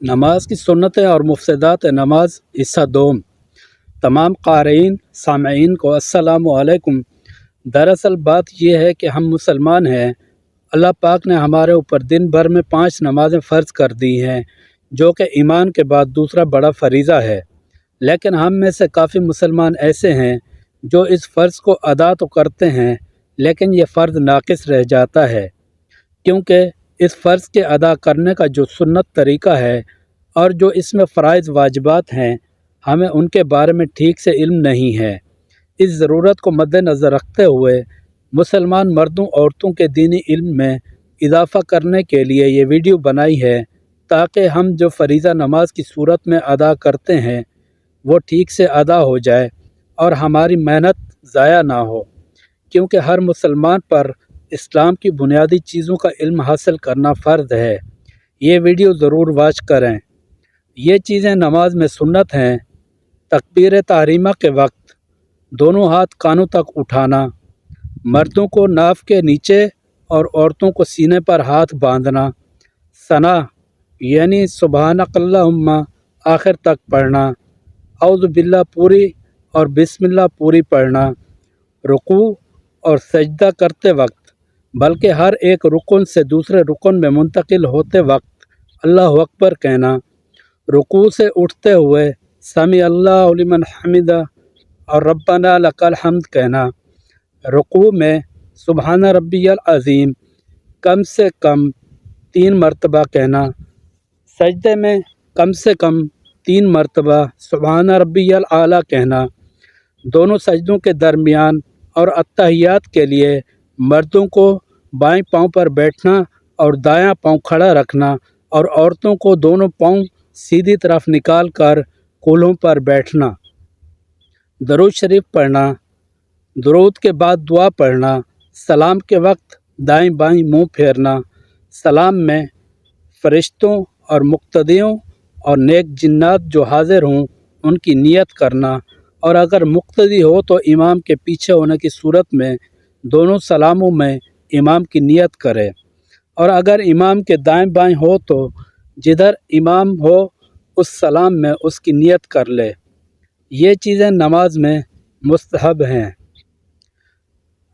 نماز کی سنتیں اور مفسدات نماز حصہ دوم۔ تمام قارئین سامعین کو السلام علیکم۔ دراصل بات یہ ہے کہ ہم مسلمان ہیں۔ اللہ پاک نے ہمارے اوپر دن بھر میں 5 نمازیں فرض کر دی ہیں، جو کہ ایمان کے بعد دوسرا بڑا فریضہ ہے۔ لیکن ہم میں سے کافی مسلمان ایسے ہیں جو اس فرض کو ادا تو کرتے ہیں، لیکن یہ فرض ناقص رہ جاتا ہے، کیونکہ اس فرض کے ادا کرنے کا جو سنت طریقہ ہے اور جو اس میں فرائض واجبات ہیں، ہمیں ان کے بارے میں ٹھیک سے علم نہیں ہے۔ اس ضرورت کو مد نظر رکھتے ہوئے مسلمان مردوں عورتوں کے دینی علم میں اضافہ کرنے کے لیے یہ ویڈیو بنائی ہے، تاکہ ہم جو فریضہ نماز کی صورت میں ادا کرتے ہیں وہ ٹھیک سے ادا ہو جائے اور ہماری محنت ضائع نہ ہو، کیونکہ ہر مسلمان پر اسلام کی بنیادی چیزوں کا علم حاصل کرنا فرض ہے۔ یہ ویڈیو ضرور واچ کریں۔ یہ چیزیں نماز میں سنت ہیں: تکبیر تحریمہ کے وقت دونوں ہاتھ کانوں تک اٹھانا، مردوں کو ناف کے نیچے اور عورتوں کو سینے پر ہاتھ باندھنا، ثنا یعنی سبحانک اللہم آخر تک پڑھنا، اعوذ باللہ پوری اور بسم اللہ پوری پڑھنا، رکوع اور سجدہ کرتے وقت بلکہ ہر ایک رکن سے دوسرے رکن میں منتقل ہوتے وقت اللہ اکبر کہنا، رکوع سے اٹھتے ہوئے سمیع اللہ لمن حمدہ اور ربنا لک الحمد کہنا، رکوع میں سبحان ربی العظیم کم سے کم 3 مرتبہ کہنا، سجدے میں کم سے کم 3 مرتبہ سبحان ربی الاعلیٰ کہنا، دونوں سجدوں کے درمیان اور اتحیات کے لیے مردوں کو بائیں پاؤں پر بیٹھنا اور دایاں پاؤں کھڑا رکھنا اور عورتوں کو دونوں پاؤں سیدھی طرف نکال کر کولہوں پر بیٹھنا، درود شریف پڑھنا، درود کے بعد دعا پڑھنا، سلام کے وقت دائیں بائیں منہ پھیرنا، سلام میں فرشتوں اور مقتدیوں اور نیک جنات جو حاضر ہوں ان کی نیت کرنا، اور اگر مقتدی ہو تو امام کے پیچھے ہونے کی صورت میں دونوں سلاموں میں امام کی نیت کرے، اور اگر امام کے دائیں بائیں ہو تو جدھر امام ہو اس سلام میں اس کی نیت کر لے۔ یہ چیزیں نماز میں مستحب ہیں۔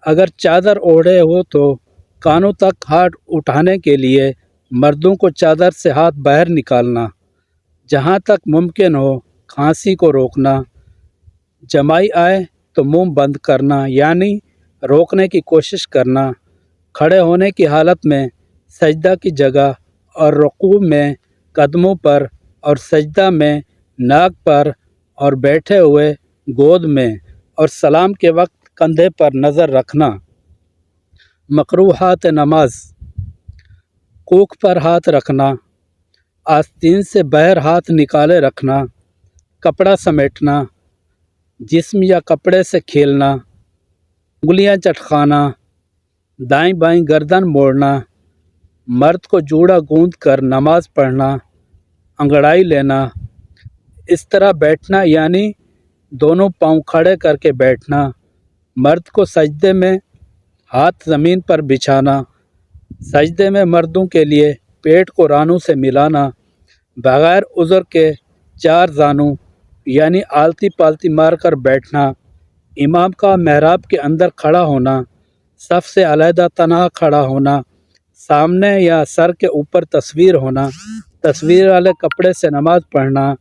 اگر چادر اوڑھے ہو تو کانوں تک ہاتھ اٹھانے کے لیے مردوں کو چادر سے ہاتھ باہر نکالنا، جہاں تک ممکن ہو کھانسی کو روکنا، جمائی آئے تو منہ بند کرنا یعنی روکنے کی کوشش کرنا، کھڑے ہونے کی حالت میں سجدہ کی جگہ اور رکوع میں قدموں پر اور سجدہ میں ناک پر اور بیٹھے ہوئے گود میں، اور سلام کے وقت کندھے پر نظر رکھنا۔ مکروہات نماز: کوکھ پر ہاتھ رکھنا، آستین سے باہر ہاتھ نکالے رکھنا، کپڑا سمیٹنا، جسم یا کپڑے سے کھیلنا، انگلیاں چٹکانا، دائیں بائیں گردن موڑنا، مرد کو جوڑا گوندھ کر نماز پڑھنا، انگڑائی لینا، اس طرح بیٹھنا یعنی دونوں پاؤں کھڑے کر کے بیٹھنا، مرد کو سجدے میں ہاتھ زمین پر بچھانا، سجدے میں مردوں کے لیے پیٹ کو رانوں سے ملانا، بغیر عذر کے 4 زانوں یعنی آلتی پالتی مار کر بیٹھنا، امام کا محراب کے اندر کھڑا ہونا، صف سے علیحدہ تنہا کھڑا ہونا، سامنے یا سر کے اوپر تصویر ہونا، تصویر والے کپڑے سے نماز پڑھنا،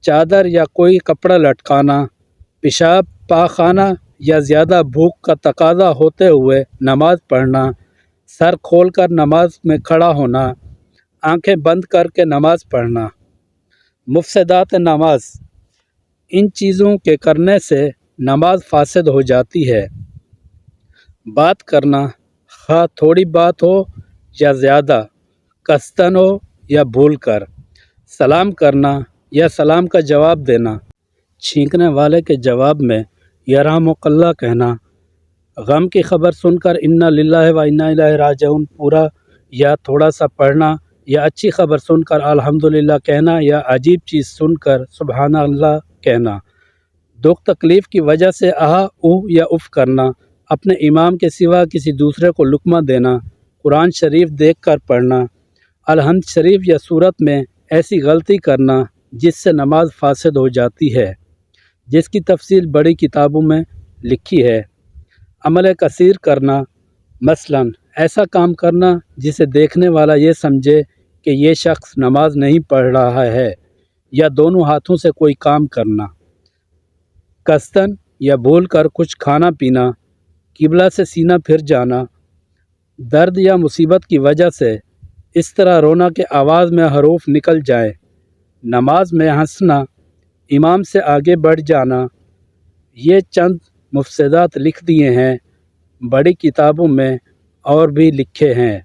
چادر یا کوئی کپڑا لٹکانا، پیشاب پاخانہ یا زیادہ بھوک کا تقاضا ہوتے ہوئے نماز پڑھنا، سر کھول کر نماز میں کھڑا ہونا، آنکھیں بند کر کے نماز پڑھنا۔ مفسدات نماز: ان چیزوں کے کرنے سے نماز فاسد ہو جاتی ہے: بات کرنا، خواہ تھوڑی بات ہو یا زیادہ، قصداً ہو یا بھول کر، سلام کرنا یا سلام کا جواب دینا، چھینکنے والے کے جواب میں یرحمک اللہ کہنا، غم کی خبر سن کر انا للہ و انا الیہ راجعون پورا یا تھوڑا سا پڑھنا، یا اچھی خبر سن کر الحمدللہ کہنا، یا عجیب چیز سن کر سبحان اللہ کہنا، دکھ تکلیف کی وجہ سے آہ اوہ یا اف کرنا، اپنے امام کے سوا کسی دوسرے کو لقمہ دینا، قرآن شریف دیکھ کر پڑھنا، الحمد شریف یا سورت میں ایسی غلطی کرنا جس سے نماز فاسد ہو جاتی ہے، جس کی تفصیل بڑی کتابوں میں لکھی ہے۔ عمل کثیر کرنا، مثلاً ایسا کام کرنا جسے دیکھنے والا یہ سمجھے کہ یہ شخص نماز نہیں پڑھ رہا ہے، یا دونوں ہاتھوں سے کوئی کام کرنا، قصداً یا بھول کر کچھ کھانا پینا، قبلہ سے سینہ پھر جانا، درد یا مصیبت کی وجہ سے اس طرح رونا کہ آواز میں حروف نکل جائیں، نماز میں ہنسنا، امام سے آگے بڑھ جانا، یہ چند مفسدات لکھ دیے ہیں، بڑی کتابوں میں اور بھی لکھے ہیں۔